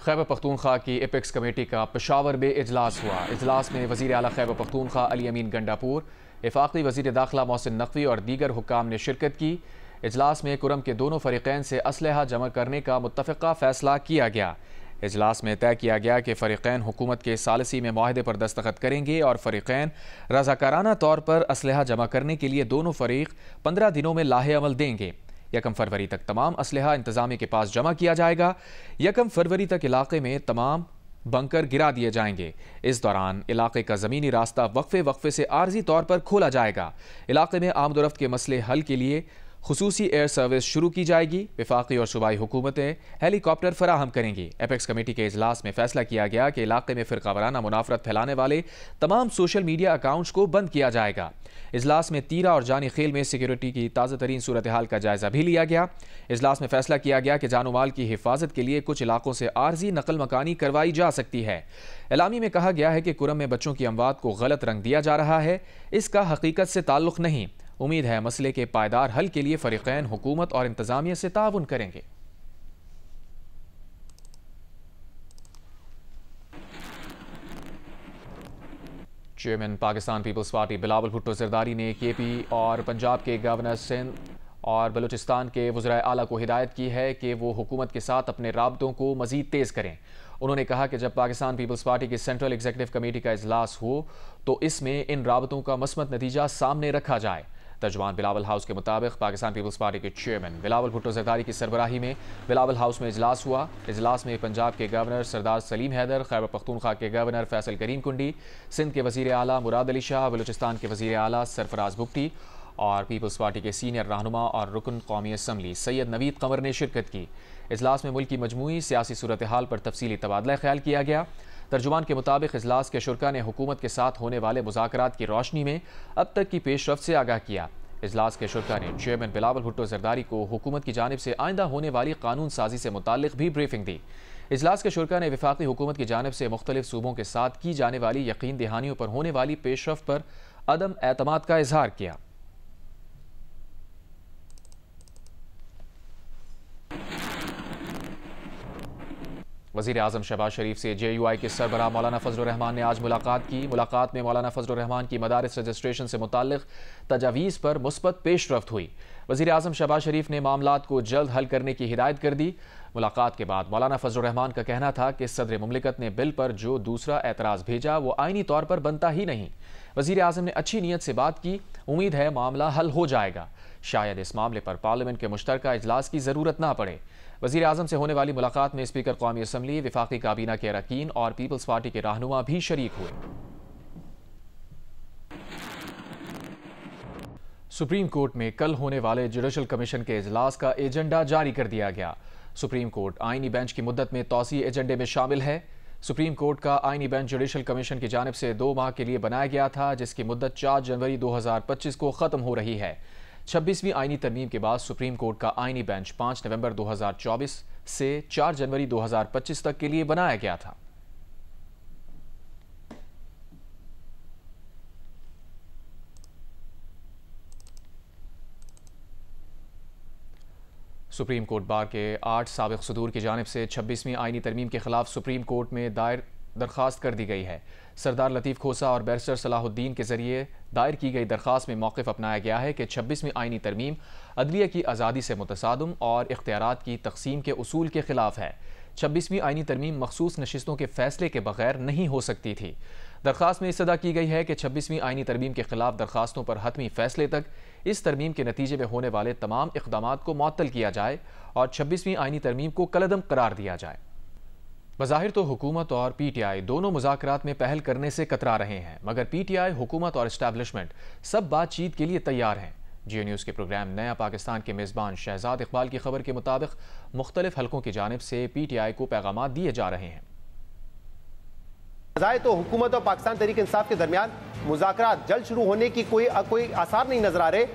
खैबर पख्तूनख्वा की apex committee का पेशावर में इजलास हुआ। इजलास में वज़ीर आला खैबर पख्तूनख्वा अली अमीन गंडापुर, वफाकी वज़ीर दाखिला मोहसिन नकवी और दीगर हुक्काम ने शिरकत की। इजलास में कुरम के दोनों फ़रीक़ैन से असलहा जमा करने का मुत्तफ़िक़ा फ़ैसला किया गया। इजलास में तय किया गया कि फ़रीक़ैन हुकूमत के सालिसी में मुआहदे पर दस्तखत करेंगे और फ़रीक़ैन रज़ाकाराना तौर पर असलहा जमा करने के लिए दोनों फ़रीक़ 15 दिनों में लाहे अमल देंगे। 1 फरवरी तक तमाम असलहा इंतज़ामी के पास जमा किया जाएगा। 1 फरवरी तक इलाके में तमाम बंकर गिरा दिए जाएंगे। इस दौरान इलाके का ज़मीनी रास्ता वक्फे से आर्जी तौर पर खोला जाएगा। इलाके में आमदोरफ्त के मसले हल के लिए खुसूसी एयर सर्विस शुरू की जाएगी। वफाकी और सूबाई हुकूमतें हेलीकॉप्टर फराहम करेंगी। एपेक्स कमेटी के इजलास में फैसला किया गया कि इलाके में फ़िरकावाराना मुनाफरत फैलाने वाले तमाम सोशल मीडिया अकाउंट्स को बंद किया जाएगा। इजलास में तीरा और जानी खेल में सिक्योरिटी की ताज़ा तरीन सूरत हाल का जायज़ा भी लिया गया। इजलास में फैसला किया गया कि जानो माल की हिफाजत के लिए कुछ इलाकों से आर्जी नकल मकानी करवाई जा सकती है। एलामी में कहा गया है कि कुरम में बच्चों की अमवात को गलत रंग दिया जा रहा है। इसका हकीकत से ताल्लुक़ नहीं। उम्मीद है मसले के पायदार हल के लिए फ़रीक़ैन हुकूमत और इंतज़ामिया से ताउन करेंगे। चेयरमैन पाकिस्तान पीपल्स पार्टी बिलावल भुट्टो ज़रदारी ने केपी और पंजाब के गवर्नर सिंध और बलूचिस्तान के वज़राए आला को हिदायत की है कि वो हुकूमत के साथ अपने राब्तों को मज़ीद तेज़ करें। उन्होंने कहा कि जब पाकिस्तान पीपल्स पार्टी की सेंट्रल एग्जीक्यूटिव कमेटी का इजलास हो तो इसमें इन राब्तों का मस्मत नतीजा सामने रखा जाए। तर्जुमान बिलावल हाउस के मुताबिक पाकिस्तान पीपल्स पार्टी के चेयरमैन बिलावल भुट्टो ज़रदारी की सरबराही में बिलावल हाउस में इजलास हुआ। इजलास में पंजाब के गवर्नर सरदार सलीम हैदर, खैबर पख्तूनख्वा के गवर्नर फैसल करीम कुंडी, सिंध के वज़ीर आला मुराद अली शाह, बलूचिस्तान के वज़ीर आला सरफराज बुगटी और पीपल्स पार्टी के सीनियर रहनुमा और रुकन कौमी असम्बली सैयद नवीद कमर ने शिरकत की। इजलास में मुल्क की मजमूई सियासी सूरत हाल पर तफसीली तबादला ख्याल किया गया। तर्जुमान के मुताबिक इजलास के शुरा ने हुकूमत के साथ होने वाले मुज़ाकरात की रोशनी में अब तक की पेशरफ्त से आगाह किया। इजलास के शुरा ने चेयरमैन बिलावल भुट्टो ज़रदारी को हुकूमत की जानिब से आइंदा होने वाली कानून साजी से मुताल्लिक़ भी ब्रीफिंग दी। इजलास के शुरा ने वफाकी हुकूमत की जानिब से मुख्तलिफ सूबों के साथ की जाने वाली यकीन दहानियों पर होने वाली पेशरफ्त पर अदम एतमाद का इजहार किया। वज़ीर आज़म शहबाज शरीफ से JUI के सरबराह मौलाना फजलुर रहमान ने आज मुलाकात की। मुलाकात में मौलाना फजलुर रहमान की मदारिस रजिस्ट्रेशन से मुताल्लिक़ तजावीज़ पर मुस्बत पेशरफ्त हुई। वज़ीर आज़म शहबाज शरीफ ने मामलात को जल्द हल करने की हिदायत कर दी। मुलाकात के बाद मौलाना फजलुर रहमान का कहना था कि सदर मुमलिकत ने बिल पर जो दूसरा एतराज़ भेजा वो आइनी तौर पर बनता ही नहीं। वज़ीर आज़म ने अच्छी नीयत से बात की। उम्मीद है मामला हल हो जाएगा। शायद इस मामले पर पार्लियामेंट के मुश्तरका इजलास की ज़रूरत ना पड़े। वज़ीर आज़म से होने वाली मुलाकात में स्पीकर कौमी असम्बली, वफाकी काबीना के अरकान और पीपल्स पार्टी के रहनुमा भी शरीक हुए। सुप्रीम कोर्ट में कल होने वाले जुडिशल कमीशन के इजलास का एजेंडा जारी कर दिया गया। सुप्रीम कोर्ट आईनी बेंच की मुद्दत में तौसी एजेंडे में शामिल है। सुप्रीम कोर्ट का आईनी बेंच जुडिशल कमीशन की जानिब से 2 माह के लिए बनाया गया था, जिसकी मुद्दत 4 जनवरी 2025 को ख़त्म हो रही है। 26वीं आईनी तरमीम के बाद सुप्रीम कोर्ट का आईनी बेंच 5 नवंबर 2024 से 4 जनवरी 2025 तक के लिए बनाया गया था। सुप्रीम कोर्ट बार के 8 साबिक सदूर की जानिब से 26वीं आईनी तरमीम के खिलाफ सुप्रीम कोर्ट में दायर दरख्वास्त कर दी गई है। सरदार लतीफ़ खोसा और बैरिस्टर सलाहुद्दीन के जरिए दायर की गई दरख्वास्त में मौक़िफ़ अपनाया गया है कि 26वीं आईनी तरमीम अदलिया की आज़ादी से मुतसादम और इख्तियारात की तक़सीम के उसूल के ख़िलाफ़ है। 26वीं आईनी तरमीम मखसूस नशिस्तों के फैसले के बगैर नहीं हो सकती थी। दरख्वास्त में इस्तदा की गई है कि 26वीं आईनी तरमीम के खिलाफ दरख्वास्तों पर हतमी फैसले तक इस तरमीम के नतीजे में होने वाले तमाम इक़दामात को मुअत्तल किया जाए और 26वीं आईनी तरमीम को कलअदम करार दिया जाए। बज़ाहिर तो हुकूमत और PTI दोनों मुज़ाकरात में पहल करने से कतरा रहे हैं, मगर PTI, हुकूमत और इस्टेब्लिशमेंट सब बातचीत के लिए तैयार हैं। जियो न्यूज़ के प्रोग्राम नया पाकिस्तान के मेज़बान शहजाद इकबाल की खबर के मुताबिक मुख्तलिफ हलकों की जानिब से PTI को पैगामात दिए जा रहे हैं। तो हुकूमत और पाकिस्तान तहरीक इंसाफ के दरमियान मुज़ाकरात जल्द शुरू होने की कोई आसार नहीं नजर आ रहे,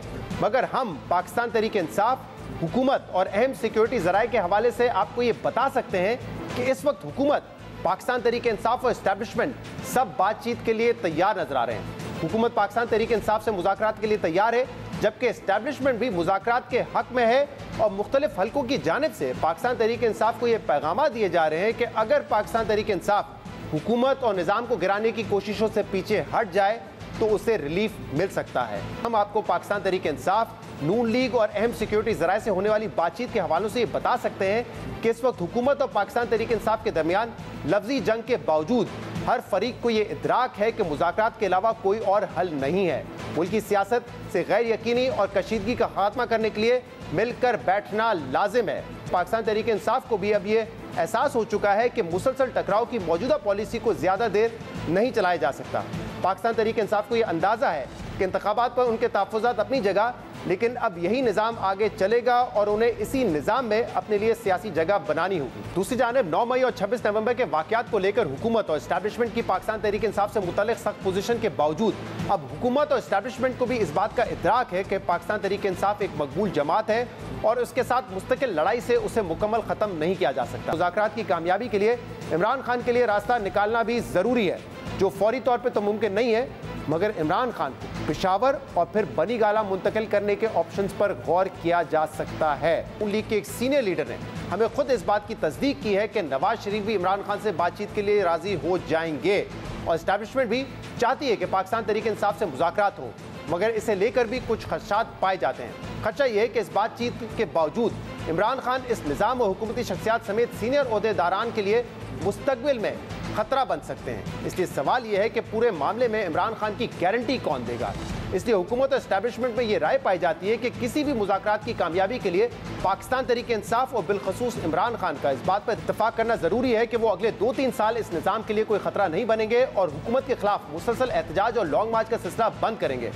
मगर हम पाकिस्तान तहरीक इंसाफ, हुकूमत और अहम सिक्योरिटी ज़राए के हवाले से आपको ये बता सकते हैं कि इस वक्त हुकूमत, पाकिस्तान तहरीक इंसाफ और इस्टेब्लिशमेंट सब बातचीत के लिए तैयार नजर आ रहे हैं। हुकूमत पाकिस्तान तहरीक इंसाफ से मुज़ाकरात के लिए तैयार है, जबकि एस्टैब्लिशमेंट भी मुज़ाकरात के हक में है और मुख्तलिफ हलकों की जानिब से पाकिस्तान तहरीक इंसाफ को ये पैगाम दिए जा रहे हैं कि अगर पाकिस्तान तहरीक इंसाफ हुकूमत और निज़ाम को गिराने की कोशिशों से पीछे हट जाए तो उसे रिलीफ मिल सकता है। हम आपको पाकिस्तान तहरीक इंसाफ, नून लीग और अहम सिक्योरिटी ज़राए से होने वाली बातचीत के हवालों से ये बता सकते हैं कि इस वक्त हुकूमत और पाकिस्तान तहरीक इंसाफ के दरमियान लफ्जी जंग के बावजूद हर फरीक को ये इदराक है कि मुज़ाकरात के अलावा कोई और हल नहीं है। मुल्क की सियासत से गैर यकीनी और कशीदगी का खात्मा करने के लिए मिलकर बैठना लाजिम है। पाकिस्तान तहरीक इंसाफ को भी अब ये एहसास हो चुका है कि मुसलसल टकराव की मौजूदा पॉलिसी को ज़्यादा देर नहीं चलाया जा सकता। पाकिस्तान तहरीक इंसाफ को ये अंदाज़ा है कि इंतखाबात पर उनके तहफ़्फ़ुज़ात अपनी जगह, लेकिन अब यही निज़ाम आगे चलेगा और उन्हें इसी निज़ाम में अपने लिए सियासी जगह बनानी होगी। दूसरी जानिब 9 मई और 26 नवंबर के वाक़यात को लेकर हुकूमत और इस्टेब्लिशमेंट की पाकिस्तान तहरीक इंसाफ से मुतल्लिक़ सख्त पोजीशन के बावजूद अब हुकूमत और इस्टेब्लिशमेंट को भी इस बात का इदराक है कि पाकिस्तान तहरीक इंसाफ एक मकबूल जमात है और उसके साथ मुस्तकिल लड़ाई से उसे मुकम्मल ख़त्म नहीं किया जा सकता। मुज़ाकरात की कामयाबी के लिए इमरान खान के लिए रास्ता निकालना भी ज़रूरी है, जो फौरी तौर पर तो मुमकिन नहीं है, मगर इमरान खान को पेशावर और फिर बनी गाला मुंतकिल करने के ऑप्शंस पर गौर किया जा सकता है। नून लीग के एक सीनियर लीडर ने हमें खुद इस बात की तस्दीक की है कि नवाज शरीफ भी इमरान खान से बातचीत के लिए राजी हो जाएंगे और इस्टेब्लिशमेंट भी चाहती है कि पाकिस्तान तहरीक इंसाफ से मुज़ाकरात हो, मगर इसे लेकर भी कुछ खदशात पाए जाते हैं। खदशा यह है कि इस बातचीत के बावजूद इमरान खान इस निज़ाम और हुकूमती शख्सियात समेत सीनियर ओहदेदारान के लिए मुस्तकबिल में खतरा बन सकते हैं। इसलिए सवाल यह है कि पूरे मामले में इमरान खान की गारंटी कौन देगा। इसलिए हुकूमत और एस्टैब्लिशमेंट में यह राय पाई जाती है कि किसी भी मुज़ाकरात की कामयाबी के लिए पाकिस्तान तहरीक इंसाफ और बिलखसूस इमरान खान का इस बात पर इत्तफाक करना ज़रूरी है कि वो अगले 2-3 साल इस निज़ाम के लिए कोई खतरा नहीं बनेंगे और हुकूमत के खिलाफ मुसलसल एहतजाज और लॉन्ग मार्च का सिलसिला बंद करेंगे।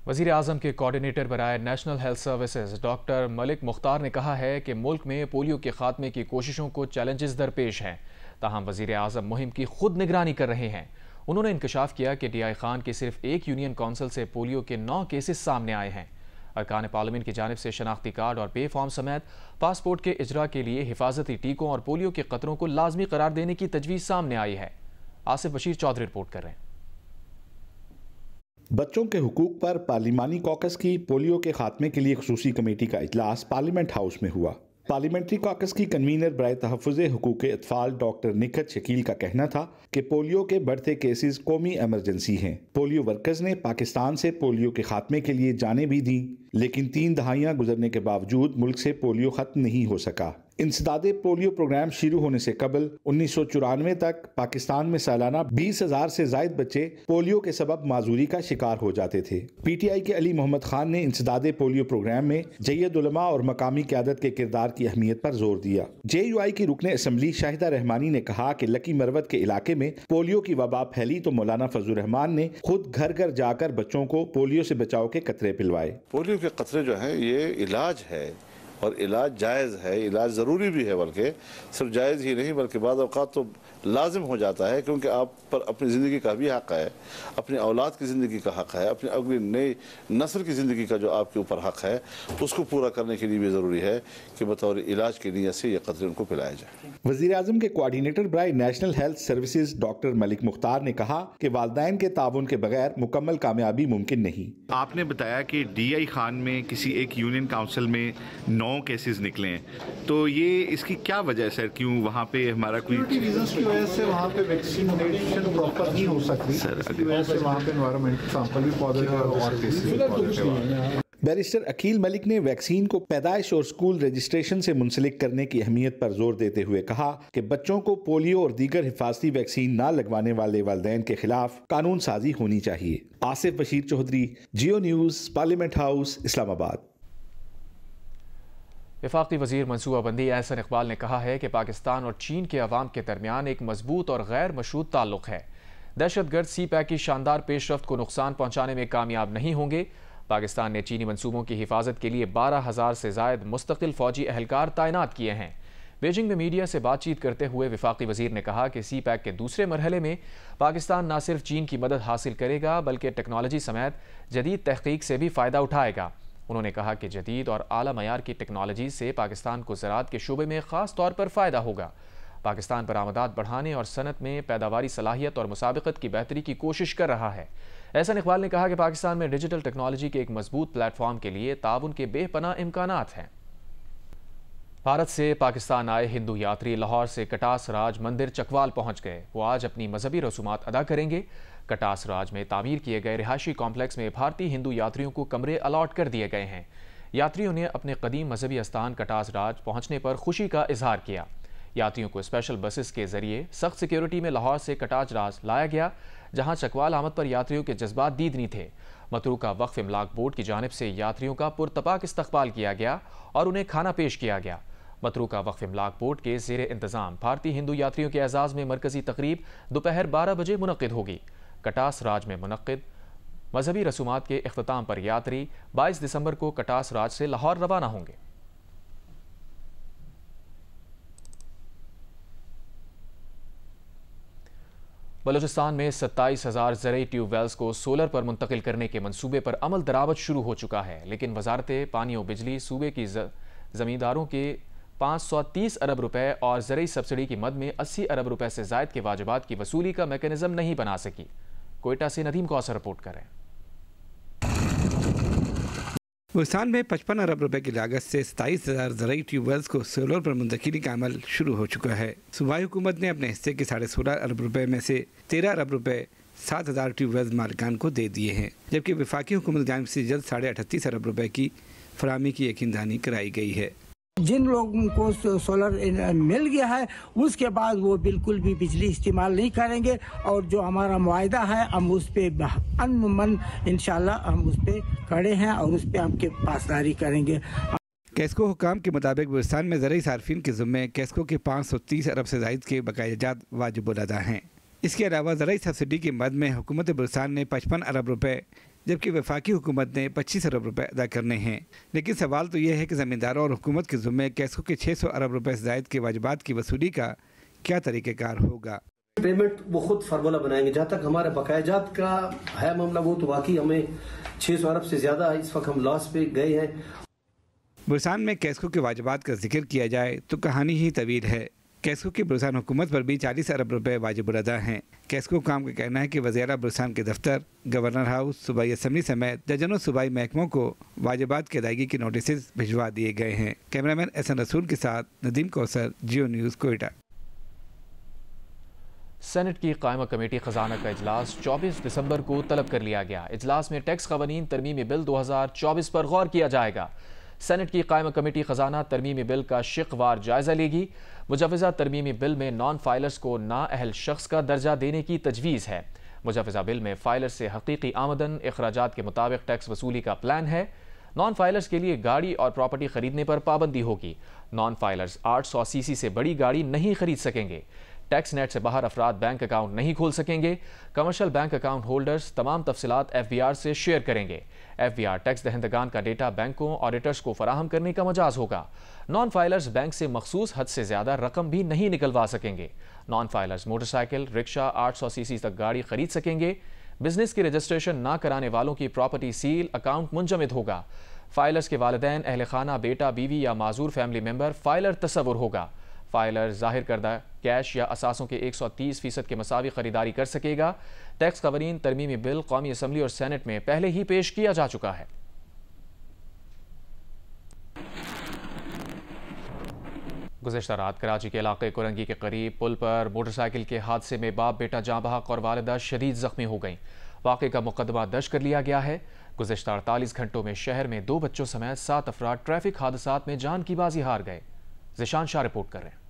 वज़ीर आज़म के कोऑर्डिनेटर बराए national health services doctor Malik Mukhtar ने कहा है कि मुल्क में पोलियो के खात्मे की कोशिशों को चैलेंजेस दरपेश हैं, ताहम वज़ीर आज़म मुहिम की खुद निगरानी कर रहे हैं। उन्होंने इंकशाफ किया कि DI खान की सिर्फ एक यूनियन काउंसिल से पोलियो के 9 केसेस सामने आए हैं। अरकान पार्लियामेंट की जानिब से शनाख्ती कार्ड और पे फॉर्म समेत पासपोर्ट के इजरा के लिए हिफाजती टीकों और पोलियो के खतरों को लाजमी करार देने की तजवीज़ सामने आई है। आसिफ बशीर चौधरी रिपोर्ट कर रहे हैं। बच्चों के हुकूक पर पार्लिमानी कॉकस की पोलियो के खात्मे के लिए खुसूसी कमेटी का इजलास पार्लियामेंट हाउस में हुआ। पार्लियामेंट्री कॉकस की कन्वीनर बराए तहफ़्फ़ुज़ हुकूक अतफ़ाल डॉक्टर निखत शकील का कहना था कि पोलियो के बढ़ते केसेस कौमी एमरजेंसी हैं। पोलियो वर्कर्स ने पाकिस्तान से पोलियो के खात्मे के लिए जानें भी दी, लेकिन 3 दहाइयाँ गुजरने के बावजूद मुल्क से पोलियो ख़त्म नहीं हो सका। इंसदादे पोलियो प्रोग्राम शुरू होने से कबल 1994 तक पाकिस्तान में सालाना 20,000 से ज़ायद बच्चे पोलियो के सबब माजूरी का शिकार हो जाते थे। PTI के अली मोहम्मद खान ने इंसदादे पोलियो प्रोग्राम में जय्यद उलमा और मकामी क़यादत के किरदार की अहमियत पर जोर दिया। JUI की रुकने असम्बली शाहिदा रहमानी ने कहा कि लकी मरवत के इलाके में पोलियो की वबा फैली तो मौलाना फजल रहमान ने खुद घर घर जाकर बच्चों को पोलियो से बचाव के कतरे पिलवाए। पोलियो के कतरे जो है ये इलाज है और इलाज जायज़ है, इलाज ज़रूरी भी है, बल्कि सिर्फ जायज़ ही नहीं बल्कि बाद औक़ात तो लाजिम हो जाता है, क्योंकि आप पर अपनी ज़िंदगी का भी हक़ है, अपनी औलाद की ज़िंदगी का हक़ है, अपनी अगली नई नस्ल की ज़िंदगी का जो आपके ऊपर हक़ है उसको पूरा करने के लिए भी ज़रूरी है कि बतौर इलाज की नीयत से ये कतरे उनको पिलाया जाए। वज़ीर आज़म के कोऑर्डिनेटर बराए national health services doctor Malik Mukhtar ने कहा कि वालिदैन के ताउन के बगैर मुकम्मल कामयाबी मुमकिन नहीं। आपने बताया कि DI खान में किसी एक यूनियन काउंसिल में 9 केसेस निकले हैं, तो ये इसकी क्या वजह है सर? क्यों वहाँ पे हमारा कोई रीजंस की वजह से वहाँ पे वैक्सीनेशन प्रॉपर नहीं हो सकती सर, इसकी वजह से वहाँ पे एनवायरमेंटल सैंपल भी पॉजिटिव और केसेस भी पॉजिटिव। बैरिस्टर अकील मलिक ने वैक्सीन को पैदाइश और स्कूल रजिस्ट्रेशन से मुंसलिक करने की अहमियत पर जोर देते हुए कहा कि बच्चों को पोलियो और दीगर हिफाजती वैक्सीन न लगवाने वाले वालिदैन के खिलाफ कानून साजी होनी चाहिए। आसिफ बशीर चौधरी, जियो न्यूज़, पार्लियामेंट हाउस, इस्लामाबाद। वफाकी वज़ीर मनसूबाबंदी एहसन इकबाल ने कहा है कि पाकिस्तान और चीन के अवाम के दरमियान एक मजबूत और गैर मशरूत ताल्लुक़ है। दहशतगर्द CPAC की शानदार पेशरफ्त को नुकसान पहुँचाने में कामयाब नहीं होंगे। पाकिस्तान ने चीनी मनसूबों की हिफाजत के लिए 12,000 से ज़ायद मुस्तकिल फ़ौजी एहलकार तैनात किए हैं। बीजिंग में मीडिया से बातचीत करते हुए वफाकी वज़ीर ने कहा कि CPAC के दूसरे मरहले में पाकिस्तान न सिर्फ चीन की मदद हासिल करेगा बल्कि टेक्नोलॉजी समेत जदीद तहकीक से भी फ़ायदा उठाएगा। उन्होंने कहा कि जदीद और आला मयार की टेक्नोलॉजी से पाकिस्तान को ज़राअत के शोबे में ख़ास तौर पर फ़ायदा होगा। पाकिस्तान बरामदात बढ़ाने और सनत में पैदावारी सलाहियत और मुसाबिकत की बेहतरी की कोशिश कर रहा है। एहसान इकबाल ने कहा कि पाकिस्तान में डिजिटल टेक्नोलॉजी के एक मजबूत प्लेटफॉर्म के लिए ताउन के बेपनाह इम्कानात हैं। भारत से पाकिस्तान आए हिंदू यात्री लाहौर से कटास राज मंदिर चकवाल पहुंच गए। वो आज अपनी मजहबी रसूमात अदा करेंगे। कटास राज में तामीर किए गए रिहायशी कॉम्प्लेक्स में भारतीय हिंदू यात्रियों को कमरे अलॉट कर दिए गए हैं। यात्रियों ने अपने कदीम मजहबी स्थान कटास राज पहुंचने पर खुशी का इजहार किया। यात्रियों को स्पेशल बसेस के जरिए सख्त सिक्योरिटी में लाहौर से कटास राज लाया गया, जहां चकवाल आमद पर यात्रियों के जज्बात दीदनी थे। मतरूका वक्फ इमलाक बोर्ड की जानिब से यात्रियों का पुरतपाक इस्तकबाल किया गया और उन्हें खाना पेश किया गया। मतरूका वक्फ इमलाक बोर्ड के ज़ेरे इंतज़ाम भारतीय हिंदू यात्रियों के एजाज़ में मरकजी तकरीब दोपहर 12 बजे मुनक्किद होगी। कटास राज में मुनक्किद मजहबी रसूमात के इख्तिताम पर यात्री 22 दिसंबर को कटास राज से लाहौर रवाना होंगे। बलूचिस्तान में 27,000 ज़रई ट्यूबवेल्स को सोलर पर मुंतकिल करने के मंसूबे पर अमल दरामद शुरू हो चुका है, लेकिन वजारत पानी और बिजली सूबे की ज़मींदारों के 530 अरब रुपए और ज़रई सब्सिडी की मद में 80 अरब रुपए से ज़ायद के वाजिबात की वसूली का मैकेनिज्म नहीं बना सकी। कोयटा से नदीम कौसर रिपोर्ट कर रहे हैं। बलूचिस्तान में 55 अरब रुपए की लागत से 27,000 ज़रई ट्यूबवेल्स को सोलर पर मुंतकिली का अमल शुरू हो चुका है। सूबाई हुकूमत ने अपने हिस्से के 16.5 अरब रुपए में से 13 अरब रुपए 7,000 ट्यूबवेल्स मालिकान को दे दिए हैं, जबकि वफाकी हुकूमत की जानिब से जल्द 38.5 अरब रुपए की फराहमी की यकीनदहानी कराई गई है। जिन लोगों को सोलर मिल गया है उसके बाद वो बिल्कुल भी बिजली इस्तेमाल नहीं करेंगे और जो हमारा मुआहदा है हम उस पर अनमन इंशाल्लाह हम उस पर खड़े हैं और उस पर हमके पासदारी करेंगे। कैस्को हुकाम के मुताबिक बलूचिस्तान में ज़रई सार्फिन के ज़िम्मे कैस्को के 530 अरब से ज़ायद के बकायाजात वाजिब अदा हैं। इसके अलावा ज़रई सब्सिडी की मद में हुकूमत बलूचिस्तान ने 55 अरब रुपए जबकि वफाकी हुकूमत ने 25 अरब रुपए अदा करने हैं। लेकिन सवाल तो यह है कि ज़मींदारों और हुकूमत के ज़िम्मे कैस्को के 600 अरब रुपए से ज़ायद के वाजिबात की वसूली का क्या तरीक़ेकार होगा। पेमेंट वो खुद फार्मूला बनाएंगे। जहाँ तक हमारे बकायाजात का है मामला, वो तो वाकई हमें 600 अरब से ज़्यादा इस वक्त हम लॉस पे गए हैं। बलूचिस्तान में कैस्को के वाजिबात का जिक्र किया जाए तो कहानी ही तवील है। कैस्को की बलूचिस्तान हुकूमत पर भी 40 अरब रुपए वाजिब अदा हैं। कैस्को काम का कहना है कि वज़ीर बलूचिस्तान के दफ्तर, गवर्नर हाउस, सूबाई असम्बली समेत दर्जनों सूबाई महकमों को वाजिबात की अदायगी के नोटिस भिजवा दिए गए हैं। कैमरामैन एहसन रसूल के साथ नदीम कौसर, जियो न्यूज़, कोयटा। सेनेट की कायमा कमेटी खजाना का इजलास 24 दिसंबर को तलब कर लिया गया। इजलास में टैक्स कवानीन तरमीमी बिल 2024 पर गौर किया जाएगा। सेनेट की कायमा कमेटी खजाना तरमीमी बिल का शिकवार जायजा लेगी। मुजवज़ा तरमीमी बिल में नॉन फाइलर्स को नाअहल शख्स का दर्जा देने की तजवीज़ है। मुजवज़ा बिल में फाइलर से हकीकी आमदन अखराजात के मुताबिक टैक्स वसूली का प्लान है। नॉन फाइलर्स के लिए गाड़ी और प्रॉपर्टी खरीदने पर पाबंदी होगी। नॉन फाइलर्स 800 सीसी से बड़ी गाड़ी नहीं खरीद सकेंगे। टैक्स नेट से बाहर अफराद बैंक अकाउंट नहीं खोल सकेंगे। कमर्शियल बैंक अकाउंट होल्डर्स तमाम तफसीलात FBR से शेयर करेंगे। FBR टैक्स दहंदगान का डेटा बैंकों ऑडिटर्स को फराहम करने का मजाज होगा। नॉन फाइलर्स बैंक से मखसूस हद से ज़्यादा रकम भी नहीं निकलवा सकेंगे। Non filers motorcycle, rickshaw, 800 CC तक गाड़ी खरीद सकेंगे। बिजनेस की रजिस्ट्रेशन ना कराने वालों की प्रॉपर्टी सील, अकाउंट मुंजमद होगा। फाइलर्स के वालिदैन, अहल खाना, बेटा, बीवी या माजूर फैमिली मेंबर फाइलर तस्वुर होगा। फाइलर जाहिर करदा कैश या असासों के 130% के मसावी खरीदारी कर सकेगा। टैक्स कवानीन तरमीमी बिल कौमी असम्बली और सेनेट में पहले ही पेश किया जा चुका है। गुज़िश्ता रात कराची के इलाके कुरंगी के करीब पुल पर मोटरसाइकिल के हादसे में बाप बेटा जाँ बहक और वालिदा शदीद जख्मी हो गई। वाक़े का मुकदमा दर्ज कर लिया गया है। गुज़िश्ता 48 घंटों में शहर में 2 बच्चों समेत 7 अफराद ट्रैफिक हादसात में जान की बाजी हार गए। ज़िशान शाह रिपोर्ट कर रहे हैं।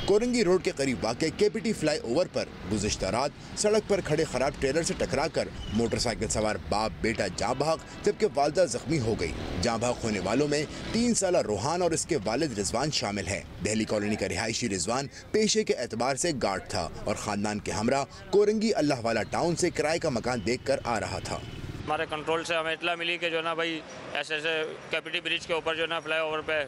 कोरंगी रोड के करीब वाक़े KPT फ्लाईओवर पर गुज़िश्ता रात सड़क पर खड़े खराब ट्रेलर से टकराकर मोटरसाइकिल सवार बाप बेटा जाँ बहक जबकि वालिदा जख्मी हो गई। जाँ बहक होने वालों में 3 साल रोहान और इसके वालिद रिजवान शामिल हैं। दिल्ली कॉलोनी का रिहायशी रिजवान पेशे के एतबार से गार्ड था और खानदान के हमरा कोरंगी अल्लाह वाला टाउन से किराए का मकान देख कर आ रहा था। हमारे कंट्रोल से हमें इतला मिली कि जो ना भाई ऐसे KPT ब्रिज के ऊपर जो ना फ्लाईओवर पे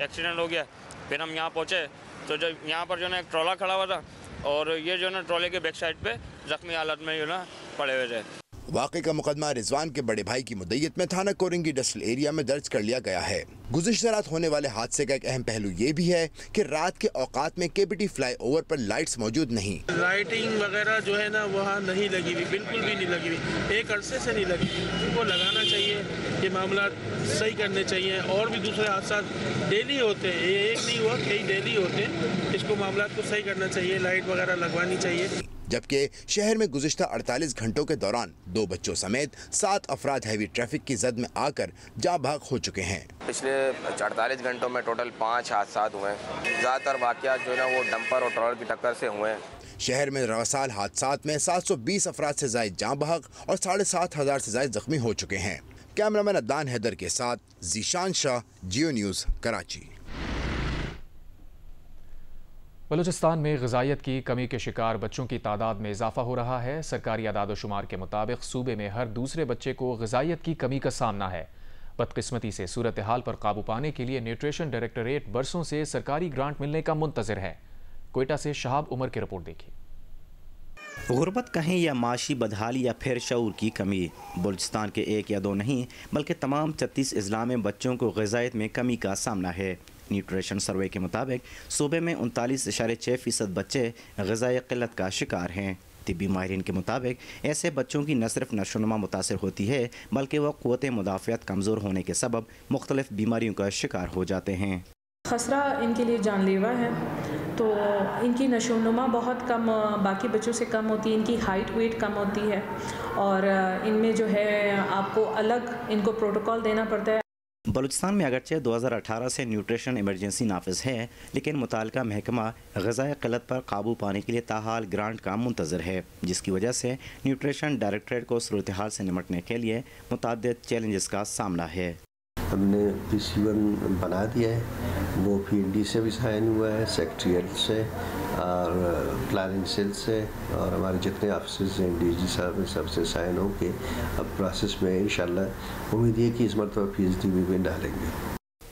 एक्सीडेंट हो गया। फिर हम यहाँ पहुँचे तो जो यहाँ पर जो ना एक ट्रॉला खड़ा हुआ था और ये जो ना ट्रॉले के बैक साइड पे जख्मी हालत में जो ना पड़े हुए थे। वाक़े का मुकदमा रिजवान के बड़े भाई की मुद्दत में थाना कोरंगी इंडस्ट्रियल एरिया में दर्ज कर लिया गया है। गुज़िश्ता रात होने वाले हादसे का एक अहम पहलू ये भी है कि रात के औकात में केपीटी फ्लाईओवर पर लाइट्स मौजूद नहीं। लाइटिंग वगैरह जो है ना वहाँ नहीं लगी हुई, बिल्कुल भी नहीं लगी हुई, एक अरसे से नहीं लगी। उनको लगाना चाहिए, ये मामला सही करने चाहिए। और भी दूसरे हादसा डेली होते हैं, ये एक नहीं हुआ, कई डेली होते हैं। इसको मामला को सही करना चाहिए, लाइट वगैरह लगवानी चाहिए। जबकि शहर में गुज़िश्ता 48 घंटों के दौरान 2 बच्चों समेत 7 अफराद हैवी ट्रैफिक की जद में आकर जाँ भाग हो चुके हैं। पिछले 48 घंटों में टोटल 5 हादसा हुए हैं। ज़्यादातर वाक़यात जो है ना वो डंपर और ट्रॉलर की टक्कर से हुए हैं। शहर में रवासाल हादसात में 720 अफराद से ज़ायद जाँ भाग और 7,500 से ज़ायद जख्मी हो चुके हैं। कैमरामैन अदनान हैदर के साथ जीशान शाह, जियो न्यूज़, कराची। बलूचिस्तान में ग़िज़ाइयत की कमी के शिकार बच्चों की तादाद में इजाफा हो रहा है। सरकारी आदाद-ओ-शुमार के मुताबिक सूबे में हर दूसरे बच्चे को ग़िज़ाइयत की कमी का सामना है। बदकिस्मती से सूरत हाल पर काबू पाने के लिए न्यूट्रिशन डायरेक्टरेट बरसों से सरकारी ग्रांट मिलने का मुंतज़िर है। कोयटा से शहाब उमर की रिपोर्ट देखिए। गुर्बत कहें या माशी बदहाली या फिर शऊर की कमी, बलूचिस्तान के 1 या 2 नहीं बल्कि तमाम 36 अजला में बच्चों को ग़िज़ाइयत में कमी का सामना है। न्यूट्रिशन सर्वे के मुताबिक सूबे में 39.6% बच्चे ग़िज़ाई क़िल्लत का शिकार हैं। तिब्बी माहिरीन के मुताबिक ऐसे बच्चों की न सिर्फ नशोनुमा मुतासर होती है बल्कि वह क़ुव्वत मुदाफ़ियत कमज़ोर होने के सबब मुख्तलिफ बीमारियों का शिकार हो जाते हैं। खसरा इनके लिए जानलेवा है, तो इनकी नशोनुमा बहुत कम, बाकी बच्चों से कम होती है। इनकी हाइट वेट कम होती है और इनमें जो है आपको अलग इनको प्रोटोकॉल देना पड़ता है। बलूचिस्तान में अगरचे 2018 से न्यूट्रिशन इमरजेंसी नाफिज है, लेकिन मुतालिका महकमा ग़िज़ाई क़िल्लत पर काबू पाने के लिए ताहाल ग्रांट का मुंतज़िर है, जिसकी वजह से न्यूट्रिशन डायरेक्टरेट को सूरत हाल से निपटने के लिए मुतअद्दिद चैलेंजेस का सामना है। हमने PC1 बना दिया है, वो PND से भी साइन हुआ है, सेक्रेटरीट से और प्लानिंग सेल से, और हमारे जितने ऑफिसर्स हैं DG साहब में सबसे साइन हो के अब प्रोसेस में इंशाल्लाह उम्मीद है कि इस मरतबा PhD में डालेंगे।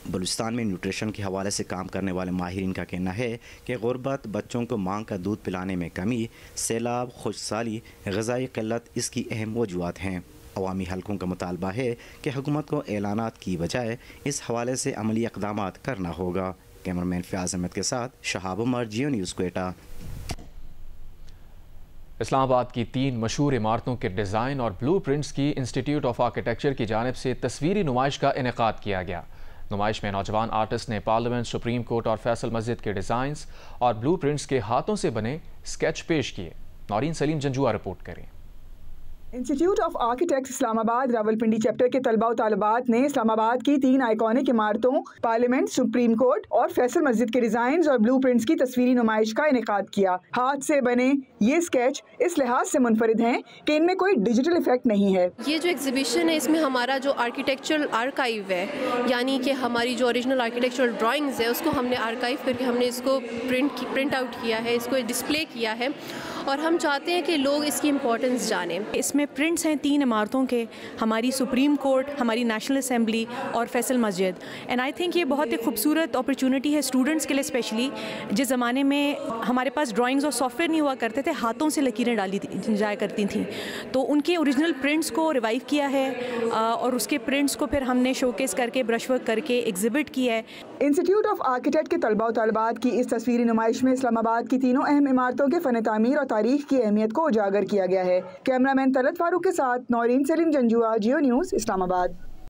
बलूचिस्तान में न्यूट्रिशन के हवाले से काम करने वाले माहिरीन का कहना है कि गुर्बत, बच्चों को मांग का दूध पिलाने में कमी, सैलाब, खुशसाली, ग़िज़ाई क़िल्लत इसकी अहम वजूहात हैं। अवामी हलकों का मुतालबा है कि हुकूमत को ऐलानात की बजाय इस हवाले से अमली इक़दामात करना होगा। कैमरामैन फ़याज़ अहमद के साथ शहाब उमर, जियो न्यूज़, क्वेटा। इस्लामाबाद की 3 मशहूर इमारतों के डिज़ाइन और ब्लू प्रिंट्स की इंस्टीट्यूट ऑफ आर्किटेक्चर की जानिब से तस्वीरी नुमाइश का इनेकाद किया गया। नुमाइश में नौजवान आर्टिस्ट ने पार्लियामेंट, सुप्रीम कोर्ट और फैसल मस्जिद के डिज़ाइंस और ब्लू प्रिंट्स के हाथों से बने स्केच पेश किए। नौरीन सलीम जंजुआ रिपोर्ट करें। Institute of architects Islamabad Rawalpindi chapter के तलबा और तालिबात ने इस्लामाबाद की 3 आइकॉनिक इमारतों, पार्लियामेंट, सुप्रीम कोर्ट और फैसल मस्जिद के डिजाइन और ब्लू प्रिंट्स की तस्वीरी नुमाइश का इनेकाद किया। हाथ से बने ये स्केच इस लिहाज से मुनफरिद हैं कि इनमें कोई डिजिटल इफेक्ट नहीं है। ये जो एग्जीबिशन है इसमें हमारा जो आर्किटेक्चरल आर्काइव है, यानी कि हमारी जो ओरिजिनल आर्किटेक्चरल ड्राइंग्स है उसको हमने आर्काइव करके हमने इसको प्रिंट आउट किया है, इसको डिस्प्ले किया है और हम चाहते हैं कि लोग इसकी इम्पोर्टेंस जानें। इसमें प्रिंट्स हैं 3 इमारतों के, हमारी सुप्रीम कोर्ट, हमारी नेशनल असेंबली और फैसल मस्जिद। एंड आई थिंक ये बहुत ही खूबसूरत अपॉर्चुनिटी है स्टूडेंट्स के लिए, स्पेशली जिस ज़माने में हमारे पास ड्राइंग्स और सॉफ्टवेयर नहीं हुआ करते थे, हाथों से लकीरें डाली जाया करती थीं, तो उनके ओरिजिनल प्रिंट्स को रिवाइव किया है और उसके प्रिंट्स को फिर हमने शोकेस करके ब्रश वर्क करके एग्जिबिट किया है। इंस्टीट्यूट ऑफ आर्किटेक्ट के तलबा और तालिबात की इस तस्वीरी नुमाइश में इस्लामाबाद की 3 अहम इमारतों के फ़न तामीर और तारीख की अहमियत को उजागर किया गया है। कैमरामैन तलत फारूक के साथ नौरीन सलीम जंजुआ, जियो न्यूज़, इस्लामाबाद।